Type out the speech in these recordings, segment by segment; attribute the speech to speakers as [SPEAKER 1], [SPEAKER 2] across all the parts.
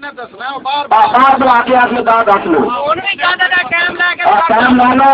[SPEAKER 1] बाहर बुला के आके दस लो कैम ला लो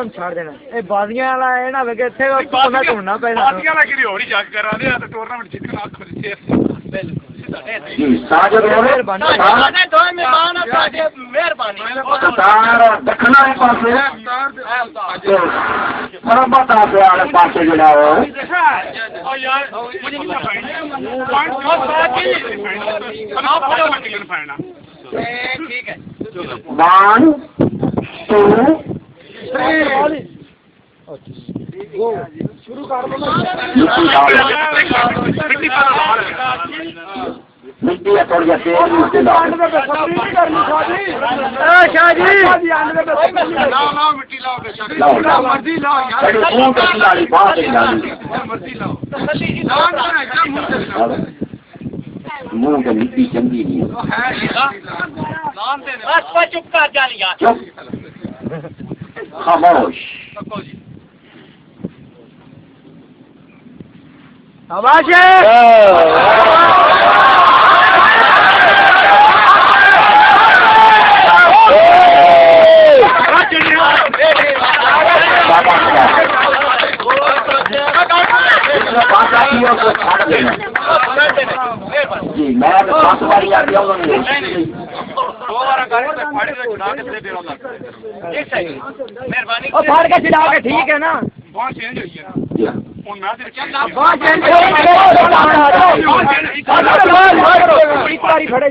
[SPEAKER 1] छाड़ देना बाजियां वाला है ना ढूंढना पैसा One, two, three. शुरू कर दो मिट्टी है थोड़ी सी मिट्टी लाओ शाहजी मिट्टी लाओ मर्जी लाओ मुंह में मिट्टी चंगी नहीं चुप कर जानी चुप खामोश आवाज जी मैं पांच बारी आ गया मेहरबानी ठीक है ना बहुत चेंज हुई है खड़े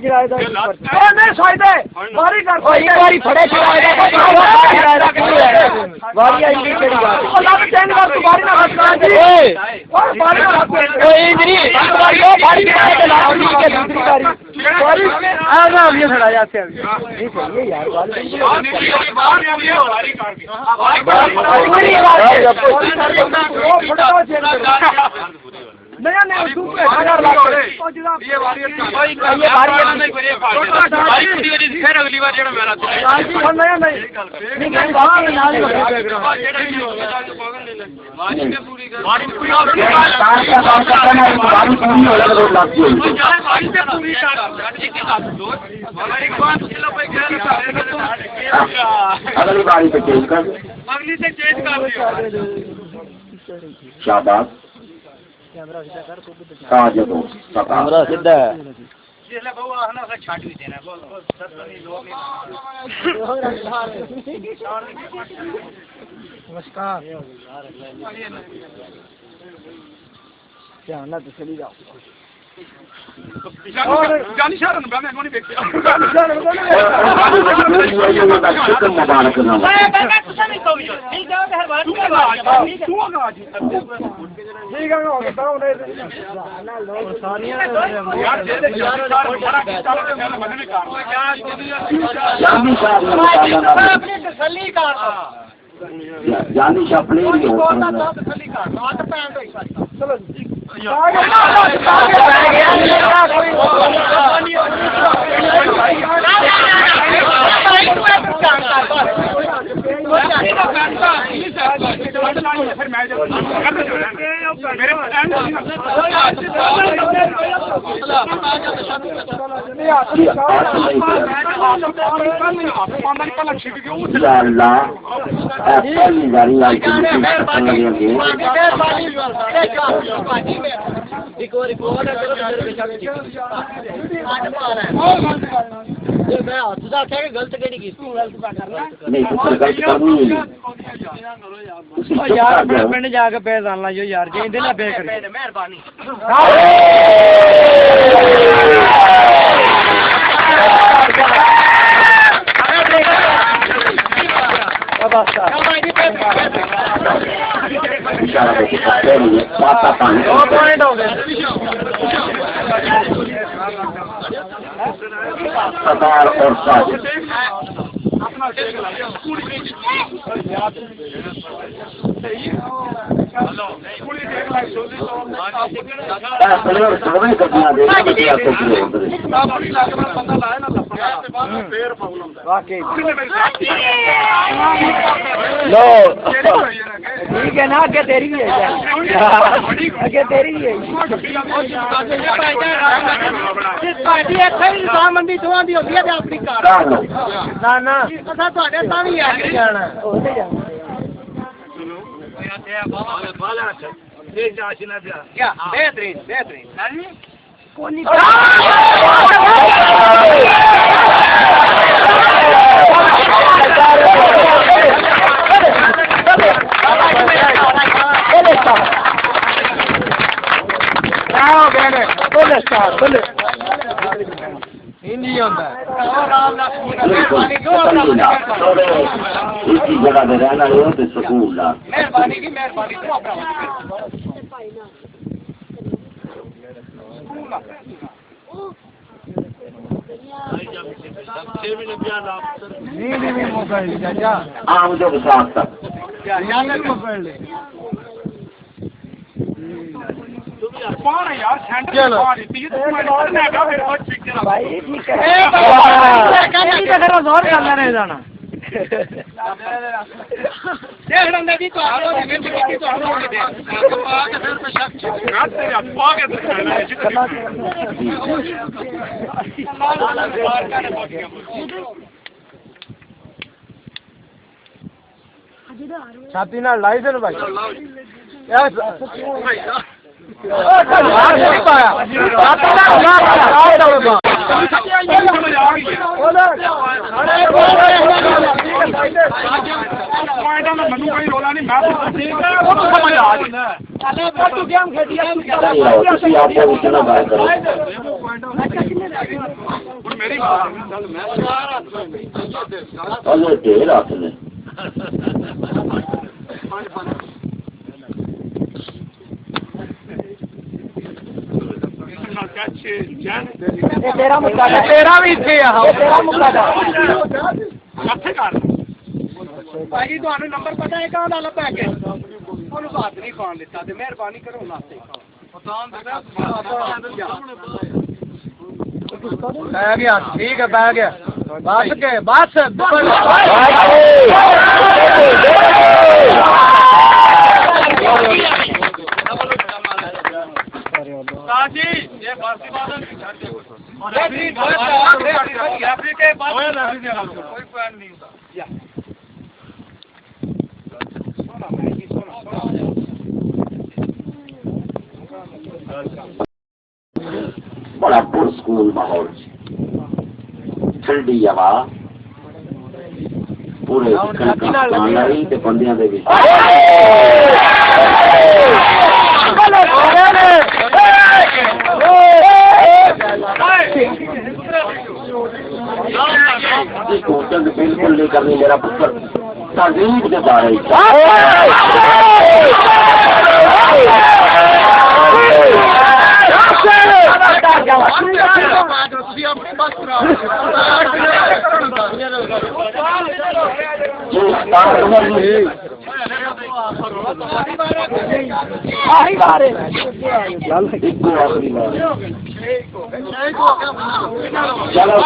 [SPEAKER 1] नया नया अगली बार अगली बारी पे चेंज कर अगली से चेंज कर शाबाश कैमरा सीधा है नमस्कार ध्यान तो चली जाओ जानी शाह जानी शाह प्लेयर चलो गलत यार अपने पिंड जाके पैसे डालना जो यार जी ना पे मेहरबानी बस इशारा करके सकते नहीं है पाता पानी सरदार और साजिद
[SPEAKER 2] ठीक है ना आगे तेरी भी है आगे तेरी भी है मंदी दोवां दी होंदी है अपनी कार ना ना असा ਤੁਹਾਡੇ ਤਾਂ ਵੀ ਆ ਕੇ ਜਾਣਾ ਉਹਦੇ ਜਾਣਾ बेहतरीन बेहतरीन कोनी हिंदी होता है
[SPEAKER 1] इसी जगह पे रहना हो तो सुकून ला
[SPEAKER 2] मेहरबानी की मेहरबानी
[SPEAKER 1] आम जो साथ तक
[SPEAKER 2] भाई ठीक है जोर करना रह जाना छाती ना लाइसेंस भाई तेरा मुक्का तेरा भी इथे तेरा मुक्का भाई ਤੁਹਾਨੂੰ ਨੰਬਰ ਪਤਾ ਹੈ ਕਹਾਂ ਦਾ ਲੱਭਾ ਕੇ ਉਹਨੂੰ ਬਾਤ ਨਹੀਂ ਖਾਣ ਦਿੱਤਾ ਤੇ ਮਿਹਰਬਾਨੀ ਕਰੋ ਨਾਤੇ ਬਹਿ ਗਿਆ ਠੀਕ ਹੈ ਬਹਿ ਗਿਆ ਬਸ ਕੇ ਬਸ जी ये फारसी बादल कोई पॉइंट नहीं होता
[SPEAKER 1] बड़ा पुरस्कून माहौल ठंडी हवा पूरे बंदियां दे बिल्कुल नहीं करनी मेरा पुत्र तहजीब के बारे चलो